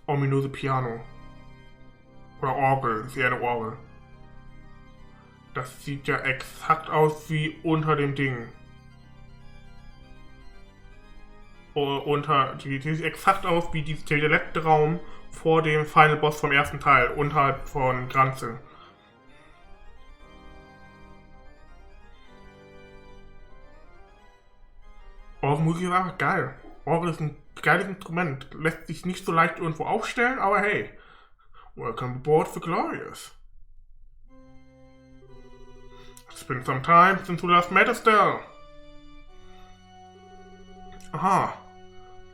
ominöse Piano. Oder Orgel, ist eher eine Orgel. Das sieht ja exakt aus wie unter dem Ding. Die sieht exakt aus wie der letzte Raum vor dem Final Boss vom ersten Teil, unterhalb von Granze. Orgelmusik ist einfach geil. Orgel ist ein geiles Instrument. Lässt sich nicht so leicht irgendwo aufstellen, aber hey. Welcome aboard the Glorious. It's been some time since we last met, Estelle. Aha.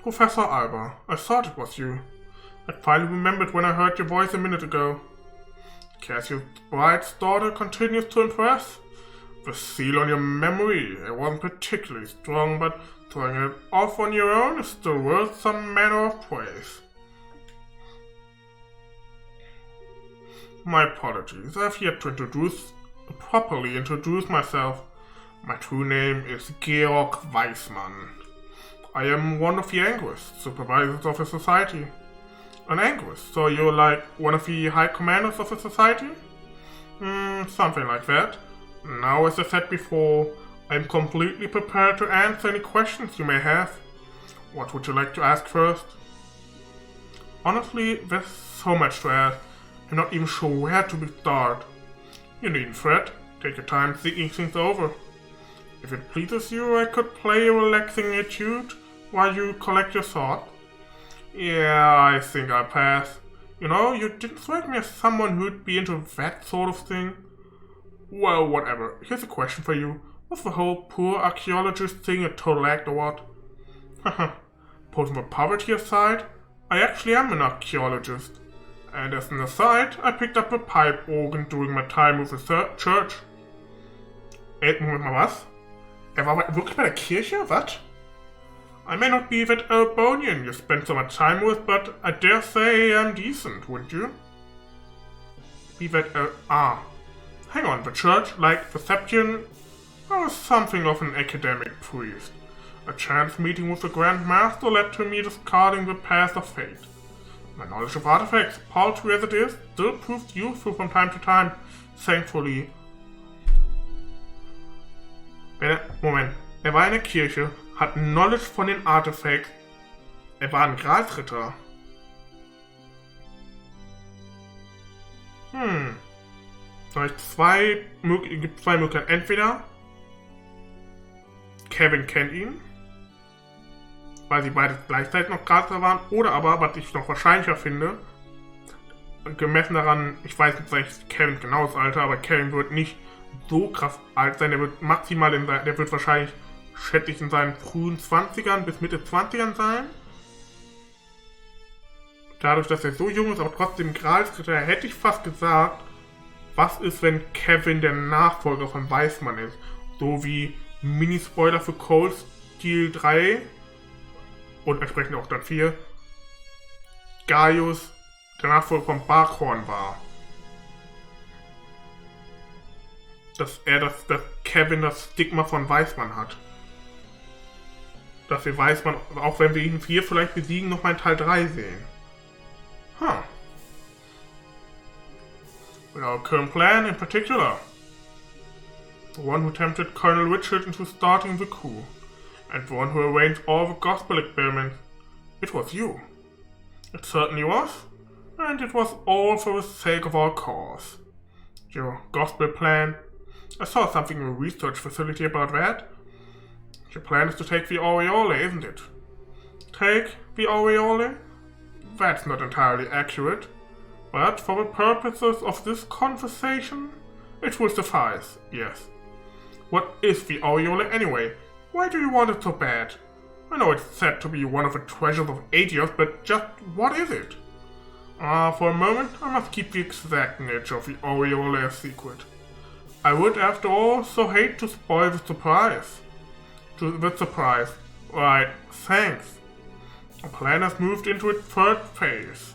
Professor Alba. I thought it was you. I finally remembered when I heard your voice a minute ago. Cassius Bright's daughter continues to impress. The seal on your memory, it wasn't particularly strong, but throwing it off on your own is still worth some manner of praise. My apologies, I've yet to properly introduce myself. My true name is Georg Weissmann. I am one of the Anguists, supervisors of the society. An Anguist, so you're like one of the high commanders of the society? Something like that. Now, as I said before, I'm completely prepared to answer any questions you may have. What would you like to ask first? Honestly, there's so much to ask. I'm not even sure where to start. You needn't fret. Take your time thinking things over. If it pleases you, I could play a relaxing etude while you collect your thoughts. Yeah, I think I'll pass. You know, you didn't strike me as someone who'd be into that sort of thing. Well, whatever. Here's a question for you. Was the whole poor archaeologist thing a total act or what? Haha. Putting the poverty aside, I actually am an archaeologist. And as an aside, I picked up a pipe organ during my time with the church. Moment mal, was? War wirklich bei der Kirche? Was? I may not be that Urbonian you spent so much time with, but I dare say I'm decent, wouldn't you? Be that, hang on, the church, like the Septian, I was something of an academic priest. A chance meeting with the Grand Master led to me discarding the path of fate. My knowledge of artifacts, paltry as it is, still proves useful from time to time, thankfully. Moment, war in der Kirche, hat Knowledge von den Artefacts. War ein Gralsritter. Gibt zwei Möglichkeiten. Entweder Kevin kennt ihn, weil sie beide gleichzeitig noch Gralsritter waren, oder aber, was ich noch wahrscheinlicher finde, gemessen daran, ich weiß nicht vielleicht Kevins genaues Alter, aber Kevin wird nicht so krass alt sein, der wird maximal der wird wahrscheinlich, schätze ich, in seinen frühen 20ern bis Mitte 20ern sein. Dadurch, dass er so jung ist, aber trotzdem Gralsritter, hätte ich fast gesagt, was ist, wenn Kevin der Nachfolger von Weissmann ist? So wie Mini-Spoiler für Cold Steel 3 und entsprechend auch dann 4, Gaius der Nachfolger von Barkhorn war. Dass Kevin das Stigma von Weissmann hat. Dass wir Weissmann, auch wenn wir ihn hier vielleicht besiegen, nochmal in Teil 3 sehen. With our current plan in particular. The one who tempted Colonel Richard into starting the coup. And the one who arranged all the gospel experiments. It was you. It certainly was. And it was all for the sake of our cause. Your gospel plan. I saw something in a research facility about that. Your plan is to take the aureole, isn't it? Take the aureole? That's not entirely accurate. But for the purposes of this conversation, it will suffice, yes. What is the aureole anyway? Why do you want it so bad? I know it's said to be one of the treasures of Aetius, but just what is it? For a moment, I must keep the exact nature of the aureole a secret. I would, after all, so hate to spoil the surprise. Right, thanks. The plan has moved into its third phase.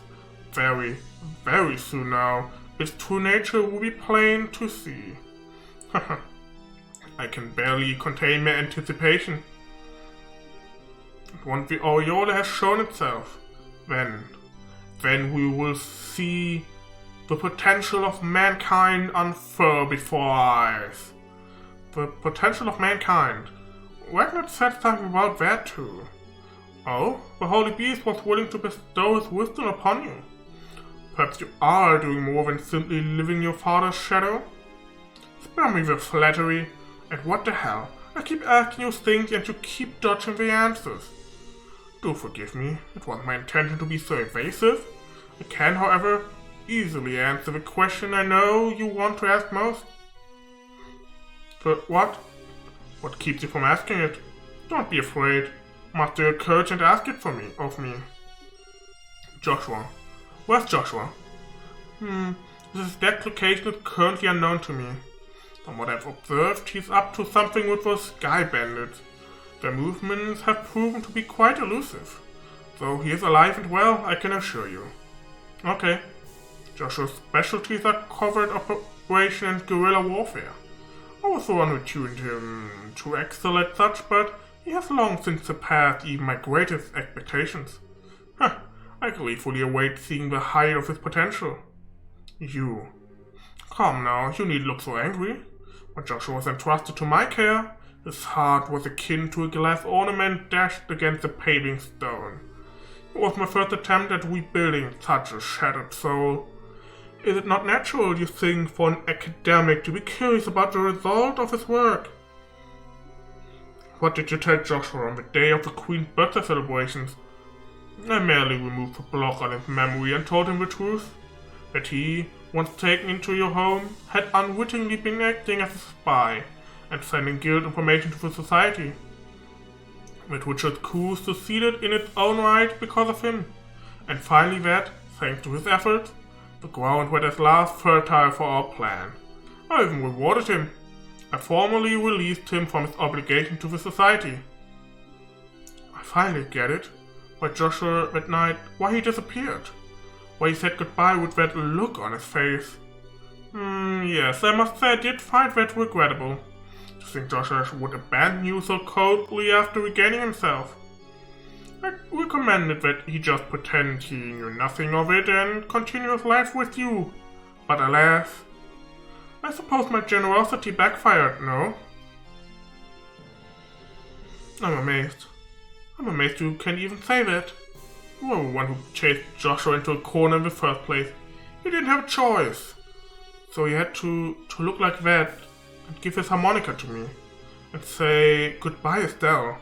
Very, very soon now, its true nature will be plain to see. I can barely contain my anticipation. Once the aureole has shown itself, then then we will see the potential of mankind unfurl before our eyes. The potential of mankind. Wagner said something about that too. Oh, the Holy Beast was willing to bestow his wisdom upon you. Perhaps you are doing more than simply living your father's shadow? Spare me the flattery, and what the hell? I keep asking you things and you keep dodging the answers. Do forgive me, it wasn't my intention to be so evasive. I can, however, easily answer the question I know you want to ask most. But what? What keeps you from asking it? Don't be afraid. Muster your courage and ask it of me. Joshua. Where's Joshua? This location is currently unknown to me. From what I've observed, he's up to something with those sky bandits. Their movements have proven to be quite elusive. Though he is alive and well, I can assure you. Okay. Joshua's specialties are covert operation and guerrilla warfare. I was the one who tuned him to excel at such, but he has long since surpassed even my greatest expectations. I gleefully await seeing the height of his potential. You. Come now, you need look so angry. When Joshua was entrusted to my care, his heart was akin to a glass ornament dashed against a paving stone. It was my first attempt at rebuilding such a shattered soul. Is it not natural, you think, for an academic to be curious about the result of his work? What did you tell Joshua on the day of the Queen's birthday celebrations? I merely removed the block on his memory and told him the truth. That he, once taken into your home, had unwittingly been acting as a spy and sending guilt information to the society. With which the coup succeeded in its own right because of him. And finally that, thanks to his efforts, the ground went at last fertile for our plan. I even rewarded him. I formally released him from his obligation to the society. I finally get it. Why Joshua that night, why he disappeared. Why he said goodbye with that look on his face. Yes, I must say I did find that regrettable. To think Joshua would abandon you so coldly after regaining himself. I recommended that he just pretend he knew nothing of it and continue his life with you. But alas, I suppose my generosity backfired, no? I'm amazed. I'm amazed you can even say that. You were the one who chased Joshua into a corner in the first place. He didn't have a choice. So he had to look like that and give his harmonica to me. And say goodbye, Estelle.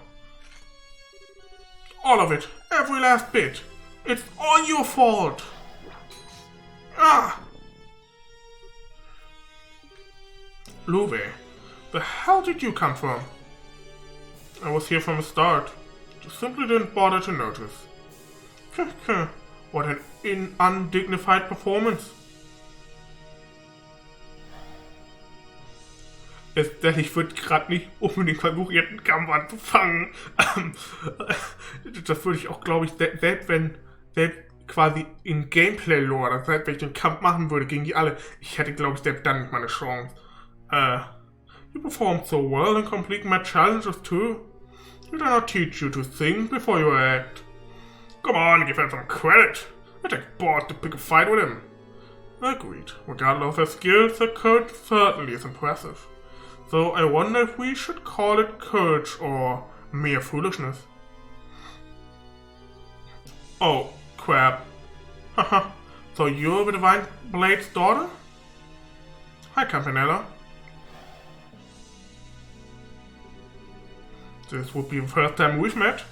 All of it. Every last bit. It's all your fault. Loewe, the hell did you come from? I was here from the start. You simply didn't bother to notice. What an undignified performance. Estelle, ich würde gerade nicht unbedingt versuchen, jetzt einen Kampf anzufangen. Das würde ich auch, glaube ich, selbst quasi in Gameplay-Lore, das heißt, wenn ich den Kampf machen würde gegen die alle, ich hätte, glaube ich, selbst dann nicht meine Chance. You performed so well in completing my challenges too. Did I not teach you to think before you act? Come on, give him some credit. I take bored to pick a fight with him. Agreed. Regardless of their skills, their courage certainly is impressive. So I wonder if we should call it courage or mere foolishness. Oh, crap. Haha, so you're the Divine Blade's daughter? Hi, Campanella. This would be the first time we've met.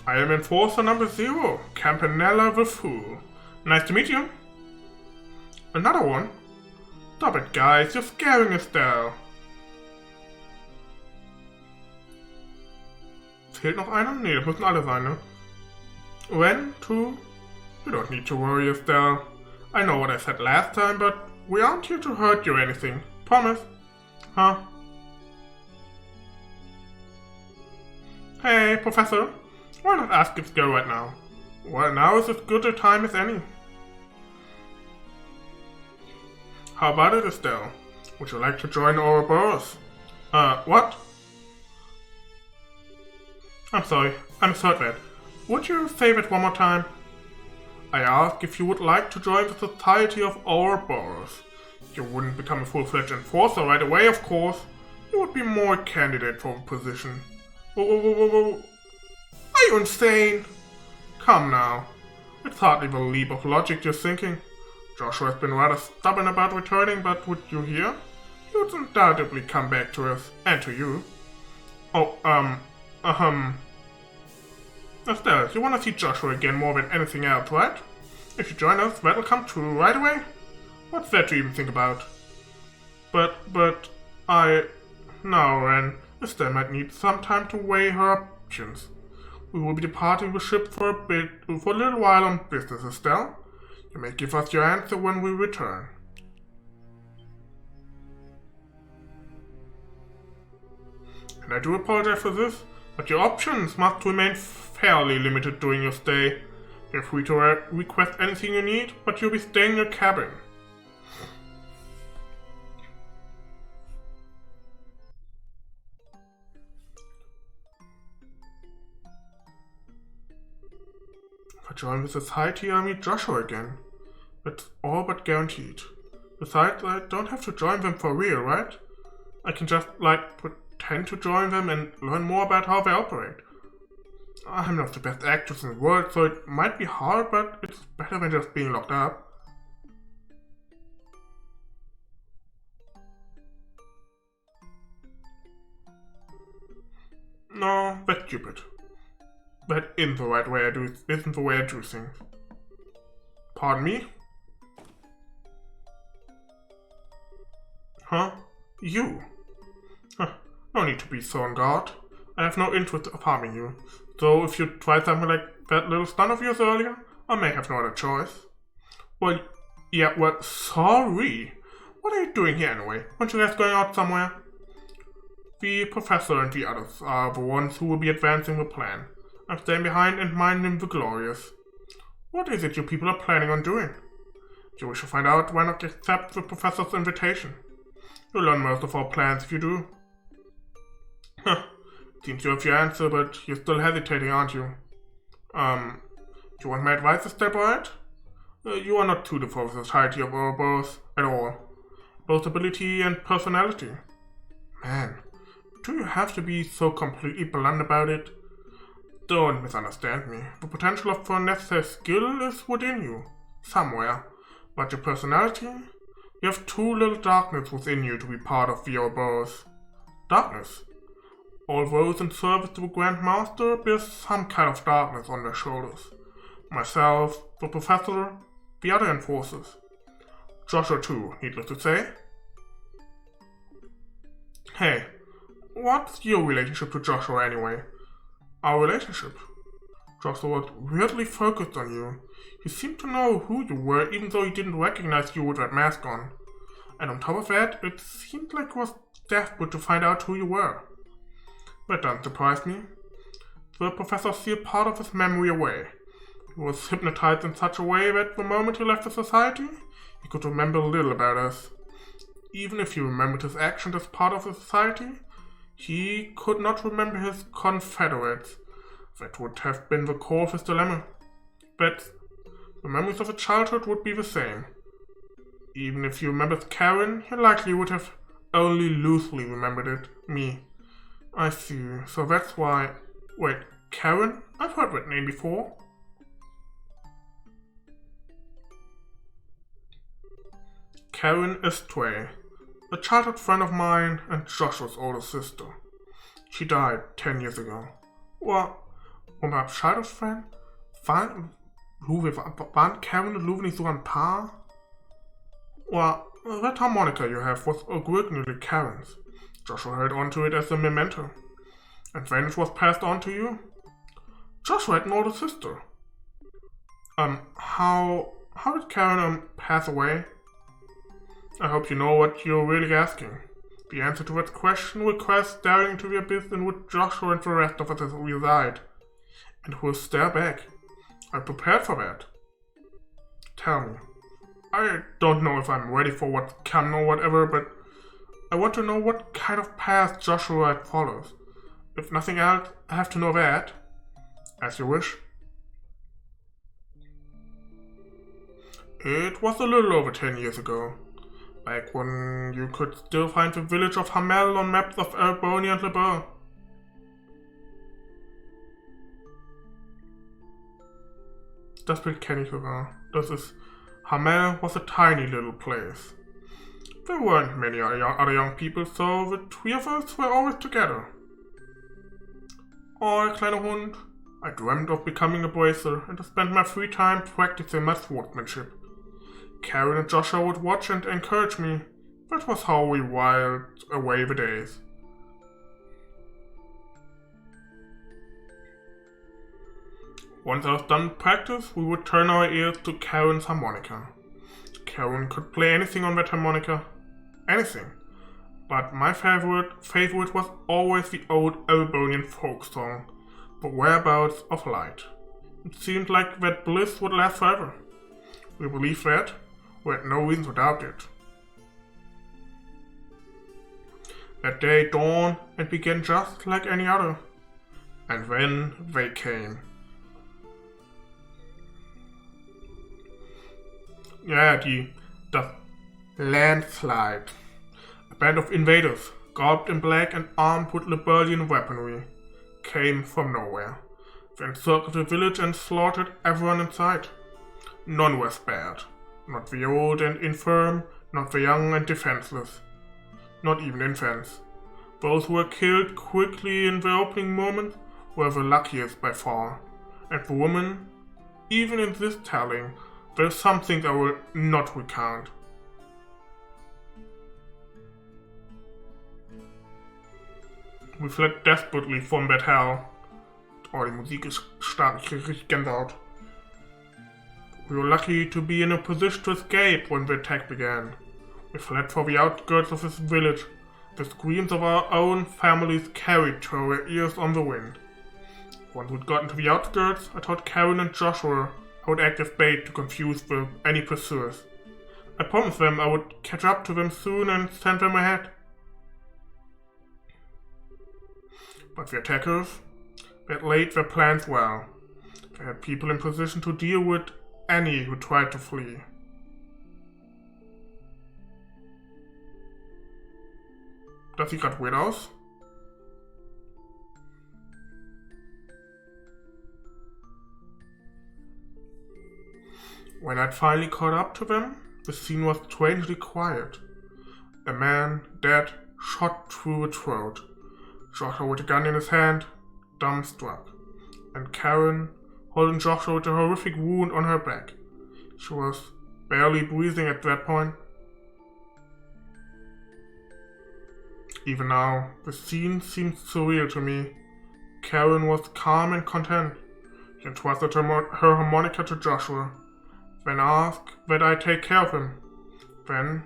I am Enforcer number 0, Campanella the Fool. Nice to meet you. Another one? Stop it, guys, you're scaring Estelle. Fehlt noch einer? Nee, das müssen alle sein, ne? When? Two? You don't need to worry, Estelle. I know what I said last time, but we aren't here to hurt you or anything. Promise. Huh? Hey, Professor. Why not ask if go right now? Well, now is as good a time as any. How about it, Estelle? Would you like to join Ouroboros? What? I'm sorry, I misheard that. Would you say that one more time? I asked if you would like to join the Society of Ouroboros. You wouldn't become a full-fledged enforcer right away, of course. You would be more a candidate for the position. Whoa. Are you insane? Come now. It's hardly the leap of logic you're thinking. Joshua has been rather stubborn about returning, but would you hear? He would undoubtedly come back to us, and to you. Estelle, you want to see Joshua again more than anything else, right? If you join us, that'll come true right away. What's that to even think about? But now, Ren, Estelle might need some time to weigh her options. We will be departing the ship for a little while on business, Estelle. You may give us your answer when we return. And I do apologize for this, but your options must remain fairly limited during your stay. You're free to request anything you need, but you'll be staying in your cabin. If I join the society, I'll meet Joshua again. That's all but guaranteed. Besides, I don't have to join them for real, right? I can just, pretend to join them and learn more about how they operate. I'm not the best actress in the world, so it might be hard, but it's better than just being locked up. No, that's stupid. That isn't the right way isn't the way I do things. Pardon me? Huh? You? Huh. No need to be so on guard. I have no interest of harming you. So if you tried something like that little stunt of yours earlier, I may have no other choice. Well, sorry. What are you doing here anyway? Aren't you guys going out somewhere? The professor and the others are the ones who will be advancing the plan. I'm staying behind and minding the glorious. What is it you people are planning on doing? If you wish to find out, why not accept the professor's invitation? You'll learn most of our plans if you do. Seems you have your answer, but you're still hesitating, aren't you? You want my advice to step right? You are not suited for the Society of Ouroboros at all. Both ability and personality. Man, do you have to be so completely blunt about it? Don't misunderstand me. The potential for necessary skill is within you, somewhere. But your personality? You have too little darkness within you to be part of the Ouroboros. Darkness? All those in service to the Grand Master bear some kind of darkness on their shoulders. Myself, the Professor, the other enforcers. Joshua too, needless to say. Hey, what's your relationship to Joshua anyway? Our relationship? Joshua was weirdly focused on you. He seemed to know who you were even though he didn't recognize you with that mask on. And on top of that, it seemed like he was desperate to find out who you were. That doesn't surprise me. The professor sealed part of his memory away. He was hypnotized in such a way that the moment he left the society, he could remember little about us. Even if he remembered his actions as part of the society, he could not remember his confederates. That would have been the core of his dilemma. But the memories of his childhood would be the same. Even if he remembered Karen, he likely would have only loosely remembered me. I see. So that's why... Wait, Karen? I've heard that name before. Karen Estelle, a childhood friend of mine and Joshua's older sister. She died 10 years ago. What? Mein childhood friend? Waren Karen und Loewe nicht so ein Paar? Well, that harmonica you have was originally Karen's. Joshua held onto it as a memento. And then it was passed on to you? Joshua had an older sister. How did Karen, pass away? I hope you know what you're really asking. The answer to that question requires staring into the abyss in which Joshua and the rest of us reside. And we'll stare back. I'm prepared for that. Tell me. I don't know if I'm ready for what's coming or whatever, but I want to know what kind of path Joshua follows. If nothing else, I have to know that. As you wish. It was a little over 10 years ago, back when you could still find the village of Hamel on maps of Albany and Loewe. Das Bild kenne ich sogar. Hamel was a tiny little place. There weren't many other young people, so the three of us were always together. Oh, kleiner Hund. I dreamt of becoming a bracer and to spend my free time practicing my swordsmanship. Karen and Joshua would watch and encourage me. That was how we whiled away the days. Once I was done with practice, we would turn our ears to Karen's harmonica. Karen could play anything on that harmonica. Anything. But my favorite was always the old Albanian folk song, The Whereabouts of Light. It seemed like that bliss would last forever. We believed that. We had no reason to doubt it. That day dawned and began just like any other. And then they came. The landslide. A band of invaders, garbed in black and armed with Liberian weaponry, came from nowhere. They encircled the village and slaughtered everyone in sight. None were spared. Not the old and infirm, not the young and defenseless. Not even infants. Those who were killed quickly in the opening moment were the luckiest by far. And the women, even in this telling, there's some things I will not recount. We fled desperately from that hell. Oh, die Musik ist stark, ich kriege richtig Gänsehaut. We were lucky to be in a position to escape when the attack began. We fled for the outskirts of this village. The screams of our own families carried to our ears on the wind. Once we'd gotten to the outskirts, I told Karen and Joshua I would act as bait to confuse any pursuers. I promised them I would catch up to them soon and send them ahead. But the attackers, they had laid their plans well. They had people in position to deal with any who tried to flee. Das sieht grad weird aus. When I'd finally caught up to them, the scene was strangely quiet. A man, dead, shot through the throat. Joshua with a gun in his hand, dumbstruck. And Karen holding Joshua with a horrific wound on her back. She was barely breathing at that point. Even now, the scene seemed surreal to me. Karen was calm and content. She entrusted her harmonica to Joshua, then asked that I take care of him. Then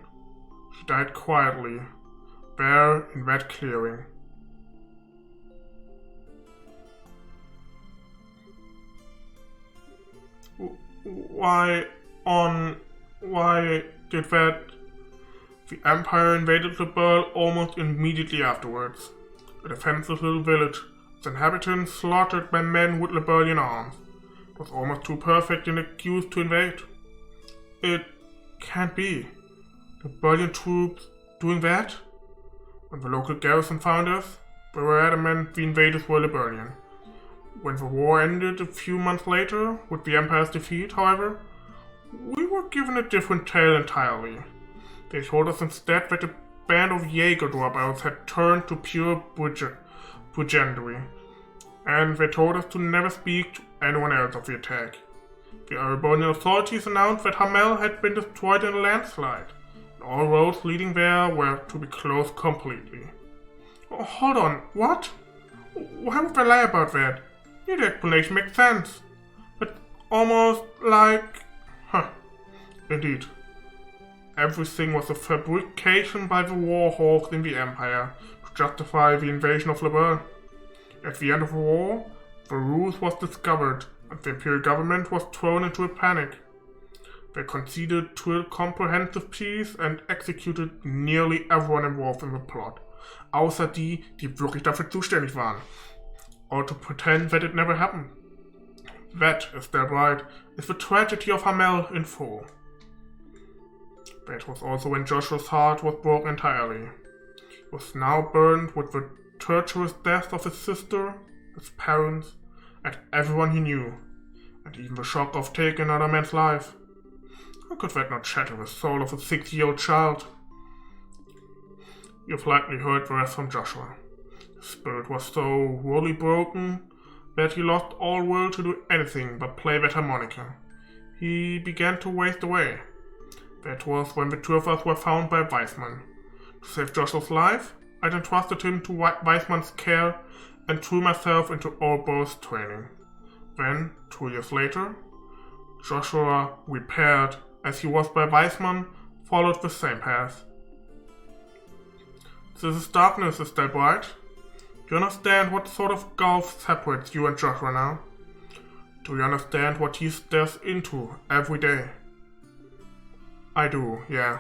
she died quietly, there in that clearing. Why did that? The Empire invaded the world almost immediately afterwards. A defenseless little village, its inhabitants slaughtered by men with Liberian arms. It was almost too perfect an excuse to invade. It can't be. Liberian troops doing that? When the local garrison found us, they were adamant the invaders were Liberian. When the war ended a few months later, with the Empire's defeat, however, we were given a different tale entirely. They told us instead that a band of Jaeger dropouts had turned to pure brigandery, and they told us to never speak to anyone else of the attack. The Albanian authorities announced that Hamel had been destroyed in a landslide, and all roads leading there were to be closed completely. Oh, hold on, what? Why would they lie about that? Neither explanation makes sense. But almost like... Indeed. Everything was a fabrication by the war hawks in the Empire to justify the invasion of Loewe. At the end of the war, the ruse was discovered and the Imperial government was thrown into a panic. They conceded to a comprehensive peace and executed nearly everyone involved in the plot, außer die wirklich dafür zuständig waren. Or to pretend that it never happened. That, Estelle, is the tragedy of Hamel in full. That was also when Joshua's heart was broken entirely. He was now burned with the torturous death of his sister, his parents, and everyone he knew, and even the shock of taking another man's life. How could that not shatter the soul of a 6-year-old child? You've likely heard the rest from Joshua. His spirit was so wholly broken that he lost all will to do anything but play that harmonica. He began to waste away. That was when the two of us were found by Weissman. To save Joshua's life, I entrusted him to Weissman's care and threw myself into Orbo's training. Then, 2 years later, Joshua, repaired as he was by Weissman, followed the same path. This is darkness, Estelle, bright. Do you understand what sort of gulf separates you and Joshua now? Do you understand what he stares into every day? I do, yeah.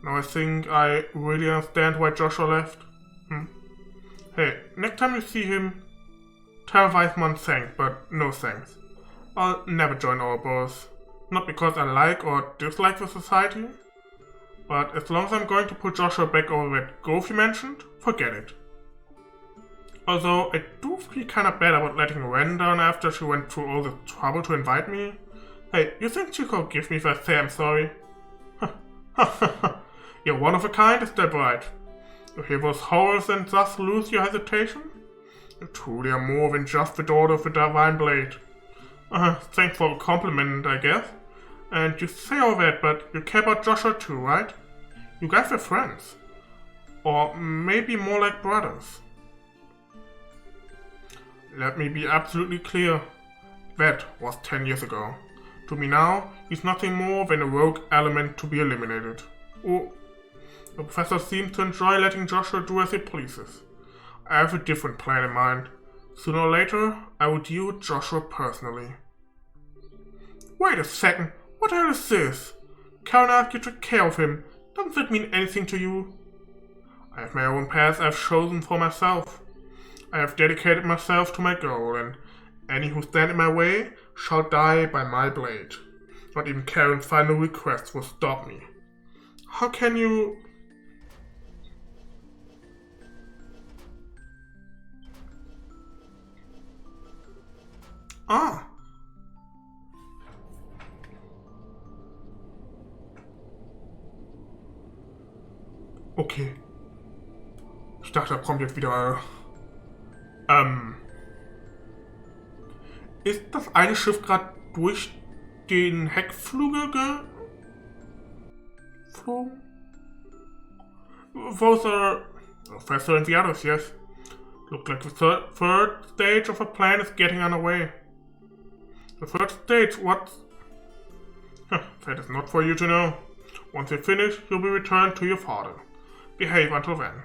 Now I think I really understand why Joshua left. Hey, next time you see him, tell Weissman thanks, but no thanks. I'll never join Orbo's. Not because I like or dislike the society, but as long as I'm going to put Joshua back over that grove you mentioned, forget it. Although I do feel kinda bad about letting Ren down after she went through all the trouble to invite me. Hey, you think she could give me if I say I'm sorry? You're one of a kind, is that right? You hear those horrors and thus lose your hesitation? You truly are more than just the daughter of the divine blade. Thanks for the compliment, I guess. And you say all that, but you care about Joshua too, right? You guys are friends. Or maybe more like brothers. Let me be absolutely clear. That was 10 years ago. To me now, he's nothing more than a rogue element to be eliminated. Oh, the professor seems to enjoy letting Joshua do as he pleases. I have a different plan in mind. Sooner or later, I will deal with Joshua personally. Wait a second, what the hell is this? Karen asked you to take care of him. Doesn't that mean anything to you? I have my own path I've chosen for myself. I have dedicated myself to my goal, and any who stand in my way shall die by my blade. Not even Karen's final request will stop me. How can you... Ah! Okay. Ich dachte, da kommt jetzt wieder... Ist das eine Schiff gerade durch den Heckflügel geflogen? Those are faster than the others, yes. Look like the third stage of a plan is getting underway. The third stage, what? That is not for you to know. Once you finish, you'll be returned to your father. Behave until then.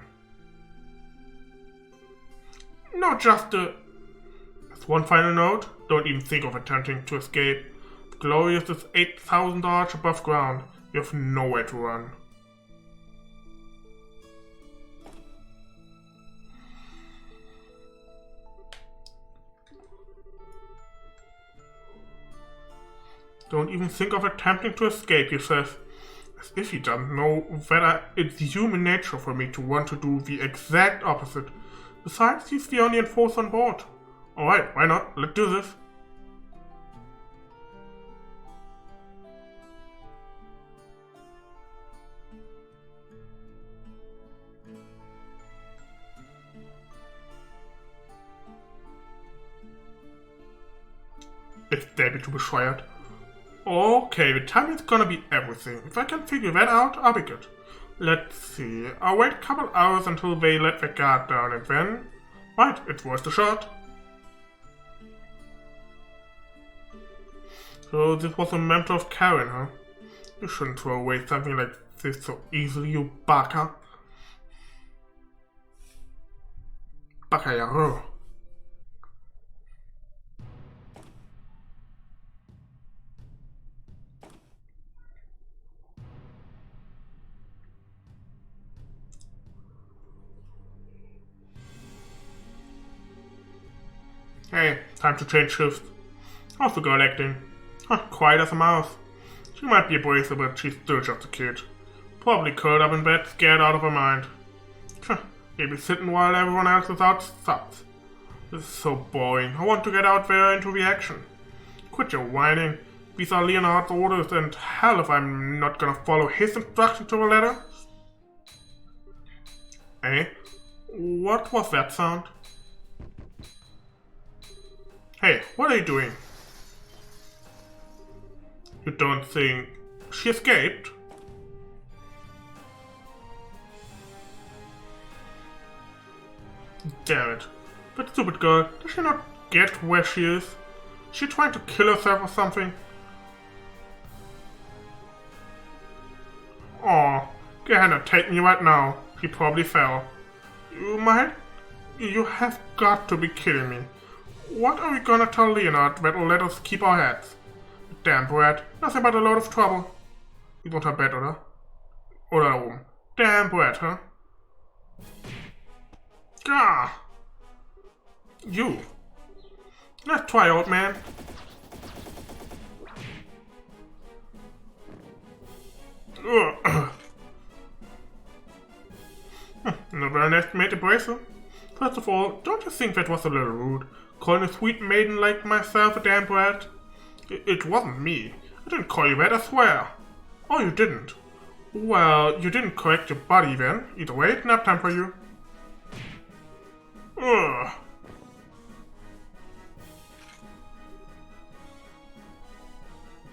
No, just as one final note, don't even think of attempting to escape. The Glorious is 8,000 arch above ground. You have nowhere to run. Don't even think of attempting to escape, he says. As if he doesn't know that it's human nature for me to want to do the exact opposite. Besides, he's the only enforcer on board. Alright, why not? Let's do this. Ist David too bescheuert? Okay, the timing's gonna be everything. If I can figure that out, I'll be good. Let's see. I'll wait a couple hours until they let the guard down and then... Right, it's worth a shot. So this was a mentor of Karen, huh? You shouldn't throw away something like this so easily, you baka. Baka. Hey, time to change shifts. How's the girl acting? Quiet as a mouse. She might be abrasive, but she's still just a kid. Probably curled up in bed, scared out of her mind. Babysitting while everyone else is out sucks. This is so boring. I want to get out there into the action. Quit your whining. These are Leonard's orders, and hell if I'm not gonna follow his instructions to the letter. Eh? What was that sound? Hey, what are you doing? You don't think she escaped? Damn it. That stupid girl, does she not get where she is? Is she trying to kill herself or something? Aw, Gehenna, take me right now. She probably fell. You have got to be kidding me. What are we gonna tell Leonard that will let us keep our heads? Damn brat, nothing but a load of trouble. Ist unter Bett, oder? Oder da oben. Damn brat, huh? Gah! You. Let's try, old man. Never underestimate a bracer. First of all, don't you think that was a little rude? Calling a sweet maiden like myself a damn brat? It wasn't me. I didn't call you that, I swear. Oh, you didn't? Well, you didn't correct your body then. Either way, nap time for you. Ugh.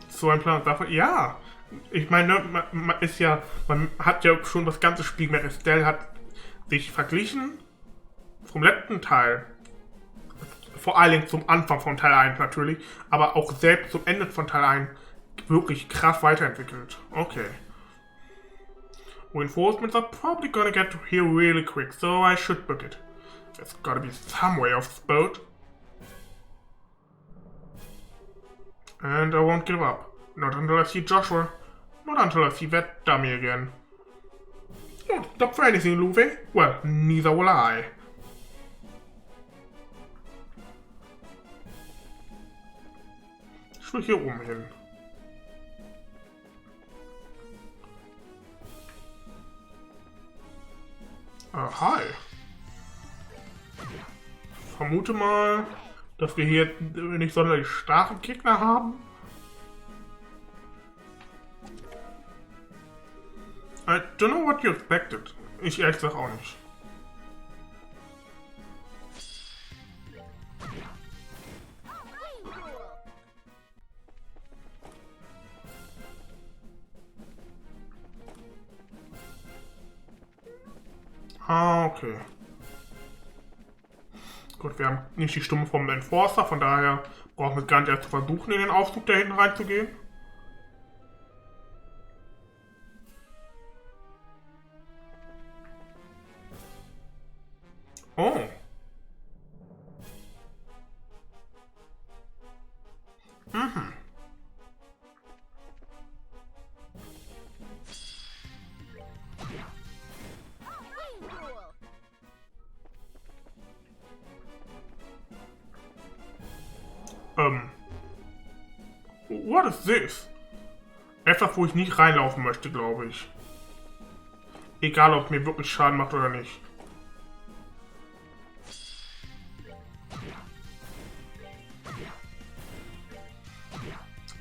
So ein Plan davon? Ja. Ich meine, man hat ja schon das ganze Spiel mit Estelle hat sich verglichen vom letzten Teil. Vor allem zum Anfang von Teil 1 natürlich, aber auch selbst zum Ende von Teil 1 wirklich krass weiterentwickelt. Okay. Reinforcements are probably gonna get here really quick, so I should book it. There's gotta be some way off this boat. And I won't give up. Not until I see Joshua. Not until I see that dummy again. Don't stop for anything, Loewe. Well, neither will I. Ich will hier oben hin. Hi. Vermute mal, dass wir hier nicht sonderlich starke Gegner haben. I don't know what you expected. Ich ehrlich gesagt auch nicht. Ah, okay. Gut, wir haben nicht die Stimme vom Enforcer, von daher brauchen wir gar nicht erst versuchen, in den Aufzug da hinten reinzugehen. Oh. Mhm. What is this? Etwas, wo ich nicht reinlaufen möchte, glaube ich. Egal, ob es mir wirklich Schaden macht oder nicht.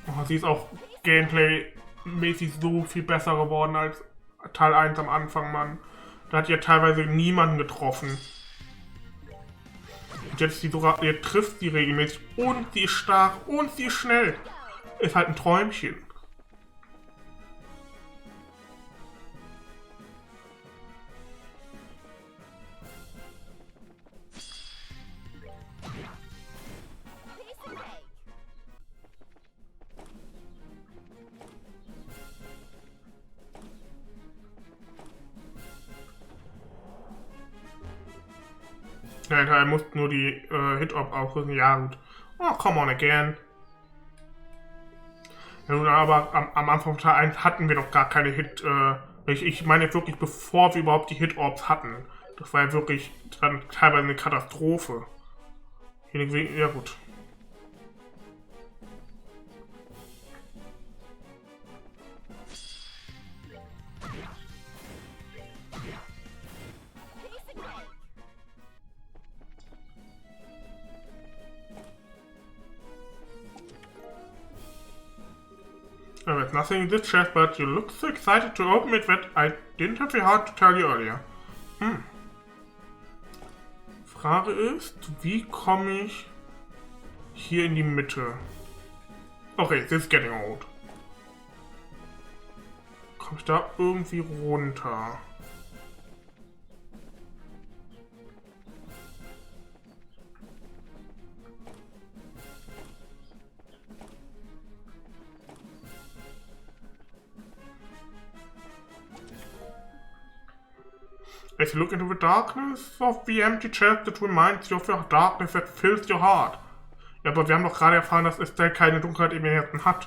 Oh, sie ist auch Gameplay-mäßig so viel besser geworden als Teil 1 am Anfang, Mann. Da hat ja teilweise niemanden getroffen. Und jetzt, jetzt trifft sie regelmäßig und sie ist stark und sie ist schnell. Ist halt ein Träumchen. Nein, er muss nur die Hit-Op aufrüsten. Ja, gut. Oh, come on again. Ja, nun, aber am Anfang von Teil 1 hatten wir noch gar keine ich meine jetzt wirklich, bevor wir überhaupt die Hit-Orbs hatten. Das war ja wirklich dann teilweise eine Katastrophe. Ja, gut. There's nothing in this chest, but you look so excited to open it that I didn't have the heart to tell you earlier. Frage ist, wie komme ich hier in die Mitte? Okay, this is getting old. Komme ich da irgendwie runter? As you look into the darkness of the empty chest, it reminds you of your darkness that fills your heart. Ja, aber wir haben doch gerade erfahren, dass Estelle keine Dunkelheit in ihrem Herzen hat.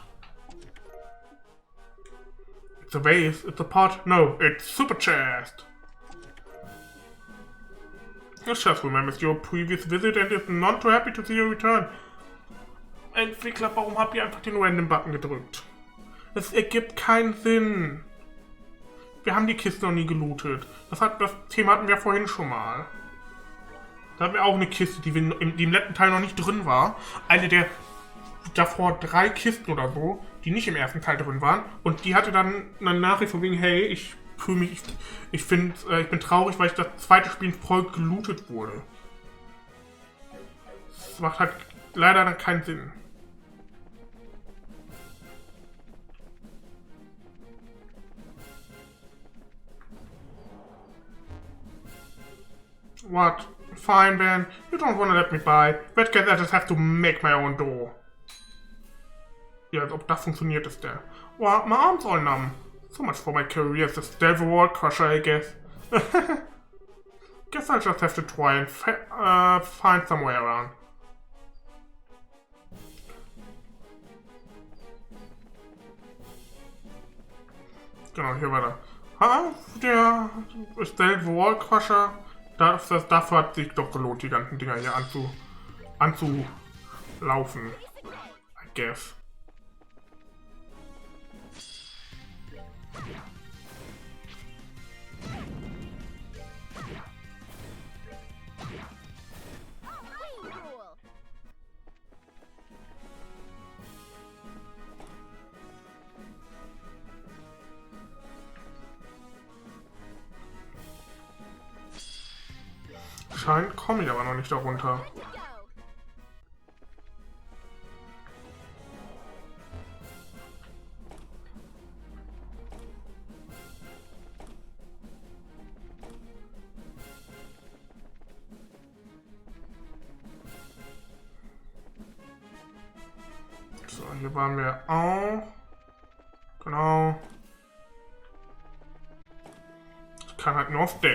It's a vase, it's a pot, no, it's super chest. This chest remembers your previous visit and is not too happy to see you return. Entwickler, warum habt ihr einfach den Random-Button gedrückt? Es ergibt keinen Sinn. Wir haben die Kiste noch nie gelootet. Das Thema hatten wir vorhin schon mal. Da hatten wir auch eine Kiste, die im letzten Teil noch nicht drin war. Eine der davor 3 Kisten oder so, die nicht im ersten Teil drin waren. Und die hatte dann eine Nachricht von wegen, hey, ich bin traurig, weil das zweite Spiel voll gelootet wurde. Das macht halt leider dann keinen Sinn. What? Fine, Ben. You don't want to let me by. That guess I just have to make my own door. Ja, als ob das funktioniert ist der. Wow, my arm's all numb. So much for my career as a stealth wall crusher, I guess. Guess I'll just have to try and find some way around. Genau, hier war der stealth wall crusher. Dafür hat sich doch gelohnt, die ganzen Dinger hier anzulaufen. I guess. Scheint komme ich aber noch nicht darunter. So, hier waren wir auch. Genau. Ich kann halt nur auf Deck.